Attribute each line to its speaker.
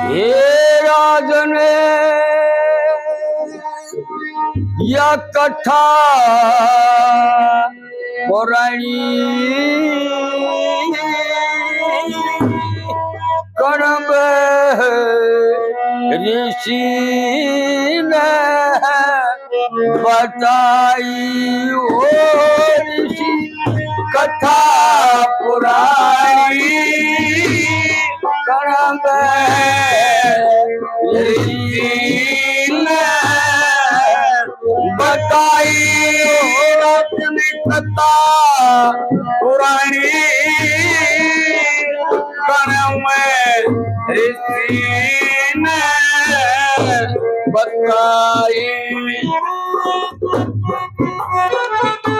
Speaker 1: हे राजन या कथा पुराणी कर्म ऋषि ने बताई ओ ऋषि कथा पुराणी कर्म ऋषि ने बताई कथा पुराणी कर्म ऋषि ने बताई।